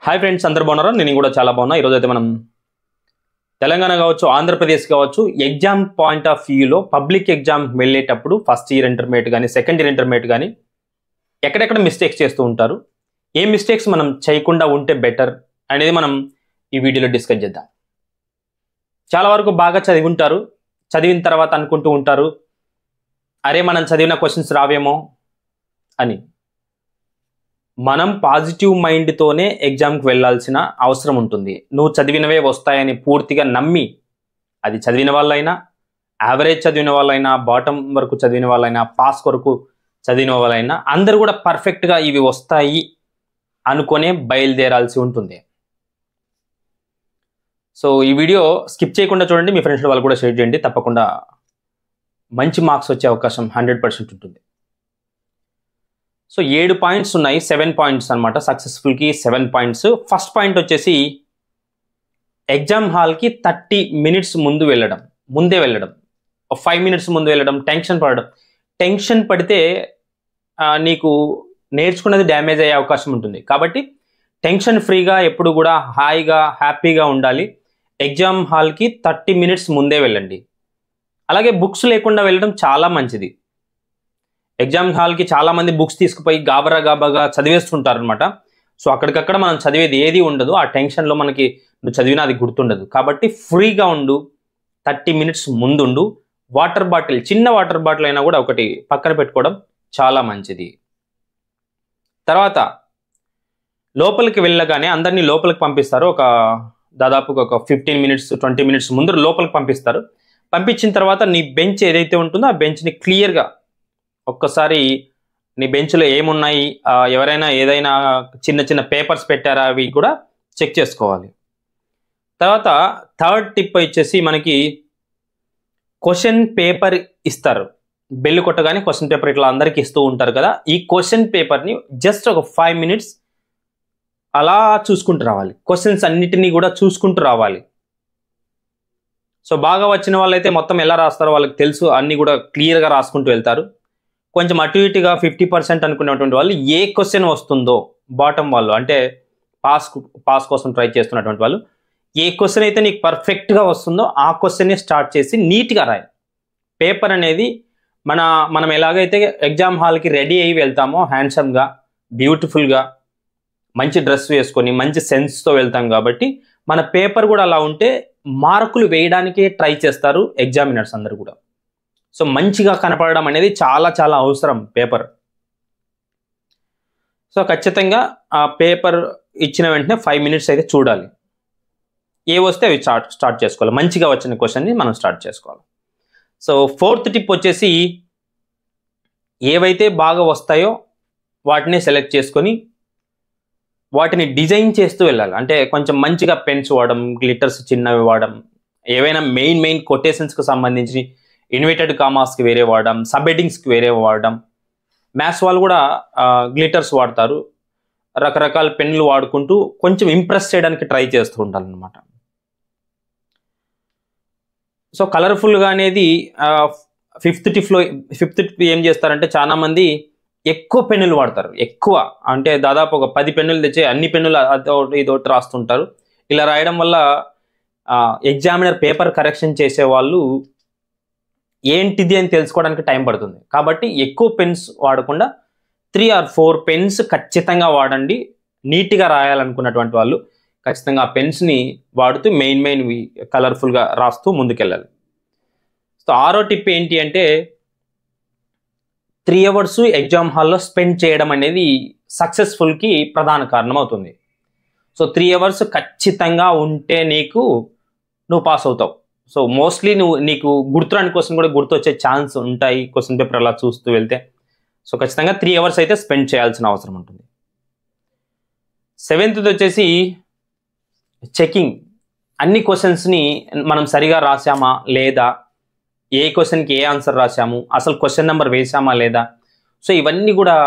Hi friends, అందరూ బాగున్నారా? నేను కూడా చాలా బాగున్నా. ఈరోజు అయితే మనం తెలంగాణ కావచ్చు, ఆంధ్రప్రదేశ్ కావచ్చు, ఎగ్జామ్ పాయింట్ ఆఫ్ వ్యూలో పబ్లిక్ ఎగ్జామ్ వెళ్ళేటప్పుడు ఫస్ట్ ఇయర్ ఇంటర్మీడియట్ కానీ సెకండ్ ఇయర్ ఇంటర్మీడియట్ కానీ ఎక్కడెక్కడ మిస్టేక్స్ చేస్తూ ఉంటారు, ఏ మిస్టేక్స్ మనం చేయకుండా ఉంటే బెటర్ అనేది మనం ఈ వీడియోలో డిస్కస్ చేద్దాం. చాలా వరకు బాగా చదివి ఉంటారు, చదివిన తర్వాత అనుకుంటూ ఉంటారు, అరే మనం చదివిన క్వశ్చన్స్ రావేమో అని. మనం పాజిటివ్ మైండ్తోనే ఎగ్జామ్కి వెళ్ళాల్సిన అవసరం ఉంటుంది. నువ్వు చదివినవే వస్తాయని పూర్తిగా నమ్మి, అది చదివిన వాళ్ళైనా, యావరేజ్ చదివిన వాళ్ళైనా, బాటమ్ వరకు చదివిన వాళ్ళైనా, పాస్ వరకు చదివిన వాళ్ళైనా అందరూ కూడా పర్ఫెక్ట్గా ఇవి వస్తాయి అనుకునే బయలుదేరాల్సి ఉంటుంది. సో ఈ వీడియో స్కిప్ చేయకుండా చూడండి, మీ ఫ్రెండ్స్ వాళ్ళు కూడా షేర్ చేయండి. తప్పకుండా మంచి మార్క్స్ వచ్చే అవకాశం 100% ఉంటుంది. సో 7 పాయింట్స్ ఉన్నాయి, 7 పాయింట్స్ అనమాట. సక్సెస్ఫుల్కి 7 పాయింట్స్. ఫస్ట్ పాయింట్ వచ్చేసి ఎగ్జామ్ హాల్కి 30 మినిట్స్ ముందే వెళ్ళడం, 5 మినిట్స్ ముందు వెళ్ళడం, టెన్షన్ పడడం. టెన్షన్ పడితే నీకు నేర్చుకున్నది డ్యామేజ్ అయ్యే అవకాశం ఉంటుంది. కాబట్టి టెన్షన్ ఫ్రీగా ఎప్పుడు కూడా హాయిగా హ్యాపీగా ఉండాలి. ఎగ్జామ్ హాల్కి 30 మినిట్స్ ముందే వెళ్ళండి. అలాగే బుక్స్ లేకుండా వెళ్ళడం చాలా మంచిది. ఎగ్జామ్ హాల్కి చాలామంది బుక్స్ తీసుకుపోయి గాబరాగా చదివేస్తుంటారు అనమాట. సో అక్కడికక్కడ మనం చదివేది ఏది ఉండదు. ఆ టెన్షన్లో మనకి నువ్వు చదివినా అది గుర్తుండదు. కాబట్టి ఫ్రీగా ఉండు, 30 మినిట్స్ ముందుండు. వాటర్ బాటిల్, చిన్న వాటర్ బాటిల్ అయినా కూడా ఒకటి పక్కన పెట్టుకోవడం చాలా మంచిది. తర్వాత లోపలికి వెళ్ళగానే అందరినీ లోపలికి పంపిస్తారు. దాదాపుగా ఒక 15 మినిట్స్ 20 మినిట్స్ ముందు లోపలికి పంపిస్తారు. పంపించిన తర్వాత నీ బెంచ్ ఏదైతే ఉంటుందో ఆ బెంచ్ని క్లియర్గా ఒక్కసారి నీ బెంచ్లో ఏమున్నాయి, ఎవరైనా ఏదైనా చిన్న చిన్న పేపర్స్ పెట్టారా అవి కూడా చెక్ చేసుకోవాలి. తర్వాత థర్డ్ టిప్ వచ్చేసి మనకి క్వశ్చన్ పేపర్ ఇస్తారు. బెల్ కొట్టగానే క్వశ్చన్ పేపర్ ఇట్లా అందరికీ ఇస్తూ ఉంటారు కదా. ఈ క్వశ్చన్ పేపర్ని జస్ట్ ఒక 5 మినిట్స్ అలా చూసుకుంటూ రావాలి. క్వశ్చన్స్ అన్నిటినీ కూడా చూసుకుంటూ రావాలి. సో బాగా వచ్చిన వాళ్ళైతే మొత్తం ఎలా రాస్తారో వాళ్ళకి తెలుసు, అన్నీ కూడా క్లియర్గా రాసుకుంటూ వెళ్తారు. కొంచెం అటు ఇటుగా 50% అనుకున్నటువంటి వాళ్ళు ఏ క్వశ్చన్ వస్తుందో, బాటమ్ వాళ్ళు అంటే పాస్ కోసం ట్రై చేస్తున్నటువంటి వాళ్ళు ఏ క్వశ్చన్ అయితే నీకు పర్ఫెక్ట్గా వస్తుందో ఆ క్వశ్చన్ని స్టార్ట్ చేసి నీట్గా రాయాలి. పేపర్ అనేది మనం ఎలాగైతే ఎగ్జామ్ హాల్కి రెడీ అయ్యి వెళ్తామో హ్యాండ్సమ్గా, బ్యూటిఫుల్గా, మంచి డ్రెస్ వేసుకొని మంచి సెన్స్తో వెళ్తాం. కాబట్టి మన పేపర్ కూడా అలా ఉంటే మార్కులు వేయడానికే ట్రై చేస్తారు ఎగ్జామినర్స్ అందరూ కూడా. సో మంచిగా కనపడడం అనేది చాలా చాలా అవసరం పేపర్. సో ఖచ్చితంగా ఆ పేపర్ ఇచ్చిన వెంటనే 5 మినిట్స్ అయితే చూడాలి. ఏ వస్తే అవి స్టార్ట్ చేసుకోవాలి. మంచిగా వచ్చిన క్వశ్చన్ని మనం స్టార్ట్ చేసుకోవాలి. సో ఫోర్త్ టిప్ వచ్చేసి ఏవైతే బాగా వస్తాయో వాటిని సెలెక్ట్ చేసుకొని వాటిని డిజైన్ చేస్తూ వెళ్ళాలి. అంటే కొంచెం మంచిగా పెన్స్ వాడడం, గ్లిటర్స్ చిన్నవి వాడడం, ఏవైనా మెయిన్ కొటేషన్స్కి సంబంధించి ఇన్వర్టెడ్ కామాస్కి వేరే వాడడం, సబ్ హెడ్డింగ్స్కి వేరే వాడడం. మ్యాథ్స్ వాళ్ళు కూడా గ్లిటర్స్ వాడతారు. రకరకాల పెన్నులు వాడుకుంటూ కొంచెం ఇంప్రెస్ చేయడానికి ట్రై చేస్తూ ఉంటారు అనమాట. సో కలర్ఫుల్గా అనేది ఫిఫ్త్ టిప్ ఏం చేస్తారంటే చాలామంది ఎక్కువ పెన్నులు వాడతారు. ఎక్కువ అంటే దాదాపు ఒక 10 పెన్నులు తెచ్చి అన్ని పెన్నులు ఇదొకటి రాస్తుంటారు. ఇలా రాయడం వల్ల ఎగ్జామినర్ పేపర్ కరెక్షన్ చేసేవాళ్ళు ఏంటిది అని తెలుసుకోవడానికి టైం పడుతుంది. కాబట్టి ఎక్కువ పెన్స్ వాడకుండా 3 or 4 పెన్స్ ఖచ్చితంగా వాడండి. నీట్గా రాయాలనుకున్నటువంటి వాళ్ళు ఖచ్చితంగా ఆ పెన్స్ని వాడుతూ మెయిన్వి కలర్ఫుల్గా రాస్తూ ముందుకెళ్ళాలి. సో 6వ టిప్ ఏంటి అంటే 3 అవర్స్ ఎగ్జామ్ హాల్లో స్పెండ్ చేయడం అనేది సక్సెస్ఫుల్కి ప్రధాన కారణం అవుతుంది. సో 3 అవర్స్ ఖచ్చితంగా ఉంటే నువ్వు పాస్ అవుతావు. సో మోస్ట్లీ నీకు గుర్తురాని క్వశ్చన్ కూడా గుర్తొచ్చే ఛాన్స్ ఉంటాయి క్వశ్చన్ పేపర్ అలా చూస్తూ వెళ్తే. సో ఖచ్చితంగా 3 అవర్స్ అయితే స్పెండ్ చేయాల్సిన అవసరం ఉంటుంది. 7th వచ్చేసి చెకింగ్. అన్ని క్వశ్చన్స్ని మనం సరిగా రాసామా లేదా, ఏ క్వశ్చన్కి ఏ ఆన్సర్ రాసాము, అసలు క్వశ్చన్ నెంబర్ వేసామా లేదా. సో ఇవన్నీ కూడా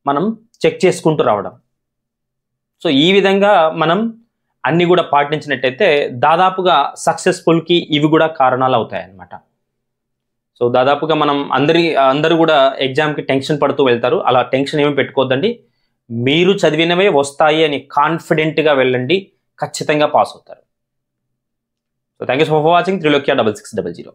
మనం చెక్ చేసుకుంటూ రావడం. సో ఈ విధంగా మనం అన్నీ కూడా పాటించినట్టయితే దాదాపుగా సక్సెస్ఫుల్కి ఇవి కూడా కారణాలు అవుతాయి అన్నమాట. సో దాదాపుగా మనం అందరూ కూడా ఎగ్జామ్కి టెన్షన్ పడుతూ వెళ్తారు. అలా టెన్షన్ ఏమీ పెట్టుకోవద్దండి. మీరు చదివినవే వస్తాయి అని కాన్ఫిడెంట్గా వెళ్ళండి, ఖచ్చితంగా పాస్ అవుతారు. So thank you so much for watching. 3Lokia 6600.